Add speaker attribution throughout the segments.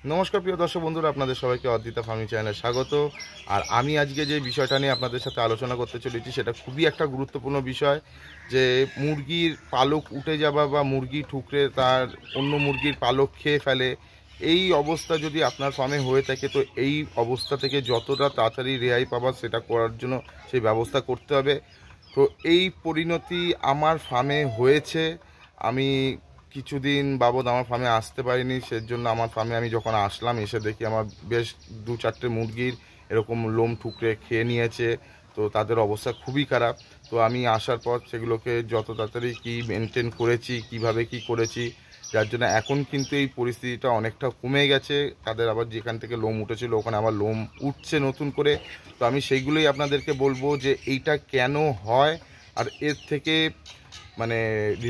Speaker 1: নমস্কার প্রিয় দর্শক বন্ধুরা, আপনাদের সবাইকে অদ্বিতা ফার্মিং চ্যানেলে স্বাগত। আর আমি আজকে যে বিষয়টা নিয়ে আপনাদের সাথে আলোচনা করতে চলেছি সেটা খুবই একটা গুরুত্বপূর্ণ বিষয়, যে মুরগির পালক উঠে যাওয়া বা মুরগি ঠুকরে তার অন্য মুরগির পালক খেয়ে ফেলে। এই অবস্থা যদি আপনার ফার্মে হয়ে থাকে, তো এই অবস্থা থেকে যতটা তাড়াতাড়ি রেহাই পাওয়া সেটা করার জন্য সেই ব্যবস্থা করতে হবে। তো এই পরিণতি আমার ফার্মে হয়েছে। আমি কিছুদিন বাবদ আমার ফার্মে আসতে পারিনি, সেজন্য আমার ফার্মে আমি যখন আসলাম এসে দেখি আমার বেশ 2-4টে মুরগির এরকম লোম ঠুকরে খেয়ে নিয়েছে। তো তাদের অবস্থা খুবই খারাপ। তো আমি আসার পর সেগুলোকে যত তাড়াতাড়ি কী মেনটেন করেছি, কিভাবে কি করেছি, যার জন্য এখন কিন্তু এই পরিস্থিতিটা অনেকটা কমে গেছে। তাদের আবার যেখান থেকে লোম উঠেছিল ওখানে আবার লোম উঠছে নতুন করে। তো আমি সেইগুলোই আপনাদেরকে বলবো যে এইটা কেন হয় আর এর থেকে মানে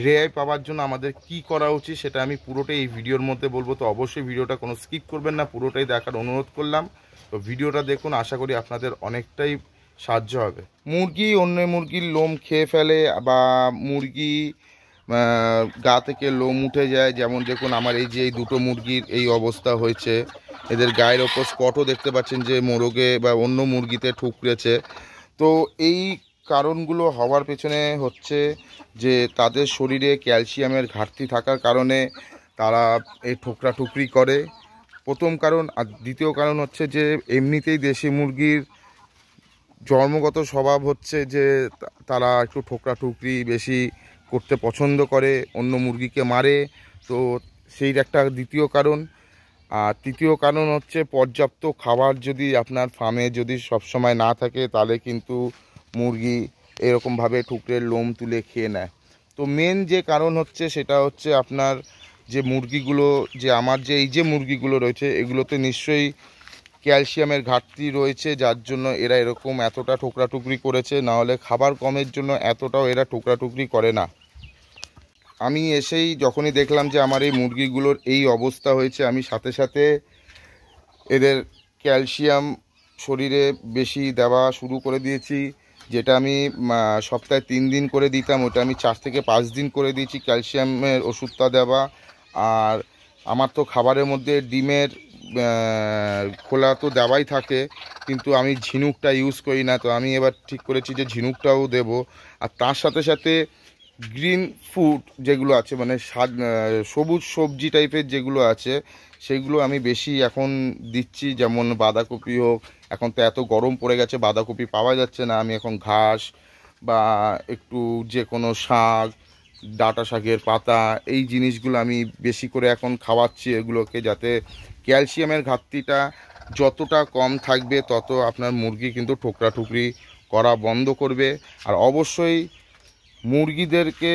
Speaker 1: রেহাই পাওয়ার জন্য আমাদের কি করা উচিত, সেটা আমি পুরোটাই এই ভিডিওর মধ্যে বলবো। তো অবশ্যই ভিডিওটা কোনো স্কিপ করবেন না, পুরোটাই দেখার অনুরোধ করলাম। তো ভিডিওটা দেখুন, আশা করি আপনাদের অনেকটাই সাহায্য হবে। মুরগি অন্য মুরগির লোম খেয়ে ফেলে বা মুরগি গা থেকে লোম উঠে যায়, যেমন দেখুন আমার এই যে এই দুটো মুরগির এই অবস্থা হয়েছে। এদের গায়ের ওপর স্পটও দেখতে পাচ্ছেন যে মোরগে বা অন্য মুরগিতে ঠুকরেছে। তো এই কারণগুলো হওয়ার পেছনে হচ্ছে যে তাদের শরীরে ক্যালসিয়ামের ঘাটতি থাকার কারণে তারা এই ঠোকরাঠুকরি করে, প্রথম কারণ। আর দ্বিতীয় কারণ হচ্ছে যে এমনিতেই দেশি মুরগির জন্মগত স্বভাব হচ্ছে যে তারা একটু ঠোকরাঠুকরি বেশি করতে পছন্দ করে, অন্য মুরগিকে মারে। তো সেই একটা দ্বিতীয় কারণ। আর তৃতীয় কারণ হচ্ছে পর্যাপ্ত খাবার যদি আপনার ফার্মে যদি সবসময় না থাকে, তাহলে কিন্তু মুরগি এরকমভাবে ঠুকরে লোম তুলে খেয়ে নেয়। তো মেন যে কারণ হচ্ছে সেটা হচ্ছে আপনার যে মুরগিগুলো, যে আমার যে এই যে মুরগিগুলো রয়েছে এগুলোতে নিশ্চয়ই ক্যালসিয়ামের ঘাটতি রয়েছে, যার জন্য এরা এরকম এতটা ঠোকরাঠুকরি করেছে। নাহলে খাবার কমের জন্য এতটাও এরা ঠোকরাঠুকরি করে না। আমি এসেই যখনই দেখলাম যে আমার এই মুরগিগুলোর এই অবস্থা হয়েছে, আমি সাথে সাথে এদের ক্যালসিয়াম শরীরে বেশি দেওয়া শুরু করে দিয়েছি। যেটা আমি সপ্তাহে 3 দিন করে দিতাম, ওটা আমি 4 থেকে 5 দিন করে দিয়েছি ক্যালসিয়ামের ওষুধটা দেওয়া। আর আমার তো খাবারের মধ্যে ডিমের খোলা তো দেওয়াই থাকে, কিন্তু আমি ঝিনুকটা ইউজ করি না। তো আমি এবার ঠিক করেছি যে ঝিনুকটাও দেব। আর তার সাথে সাথে গ্রিন ফুড যেগুলো আছে, মানে সবুজ সবজি টাইপের যেগুলো আছে, সেগুলো আমি বেশি এখন দিচ্ছি। যেমন বাঁধাকপি হোক, এখন তো এত গরম পড়ে গেছে বাঁধাকপি পাওয়া যাচ্ছে না, আমি এখন ঘাস বা একটু যে কোনো শাক, ডাঁটা শাকের পাতা, এই জিনিসগুলো আমি বেশি করে এখন খাওয়াচ্ছি এগুলোকে, যাতে ক্যালসিয়ামের ঘাটতিটা যতটা কম থাকবে তত আপনার মুরগি কিন্তু ঠোকরাঠুকরি করা বন্ধ করবে। আর অবশ্যই মুরগিদেরকে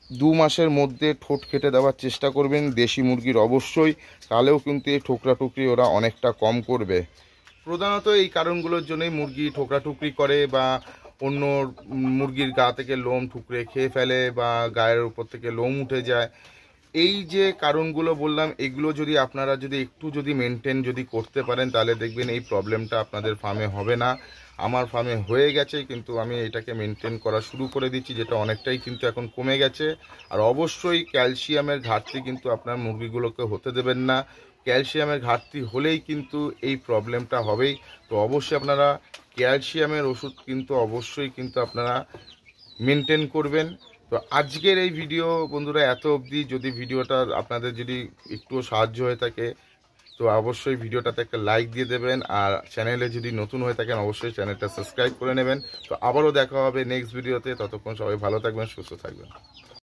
Speaker 1: 2 মাসের মধ্যে ঠোঁট কেটে দেওয়ার চেষ্টা করবেন দেশি মুরগির অবশ্যই, তাহলেও কিন্তু এই ঠোকরাঠুকরি ওরা অনেকটা কম করবে। প্রধানত এই কারণগুলোর জন্যই মুরগি ঠোকরাঠুকরি করে বা অন্য মুরগির গা থেকে লোম ঠুকরে খেয়ে ফেলে বা গায়ের উপর থেকে লোম উঠে যায়। এই যে কারণগুলো বললাম, এগুলো যদি আপনারা যদি একটু যদি মেনটেন যদি করতে পারেন, তাহলে দেখবেন এই প্রবলেমটা আপনাদের ফার্মে হবে না। আমার ফার্মে হয়ে গেছে, কিন্তু আমি এটাকে মেনটেন করা শুরু করে দিচ্ছি, যেটা অনেকটাই কিন্তু এখন কমে গেছে। আর অবশ্যই ক্যালসিয়ামের ঘাটতি কিন্তু আপনার মুরগিগুলোকে হতে দেবেন না। ক্যালসিয়ামের ঘাটতি হলেই কিন্তু এই প্রবলেমটা হবেই। তো অবশ্যই আপনারা ক্যালসিয়ামের ওষুধ কিন্তু অবশ্যই কিন্তু আপনারা মেনটেন করবেন। তো আজকের এই ভিডিও বন্ধুরা এত অবধি। যদি ভিডিওটা আপনাদের যদি একটুও সাহায্য হয়ে থাকে, তো অবশ্যই ভিডিওটাতে একটা লাইক দিয়ে দেবেন। আর চ্যানেলে যদি নতুন হয়ে থাকেন অবশ্যই চ্যানেলটা সাবস্ক্রাইব করে নেবেন। তো আবারও দেখা হবে নেক্সট ভিডিওতে। ততক্ষণ সবাই ভালো থাকবেন, সুস্থ থাকবেন।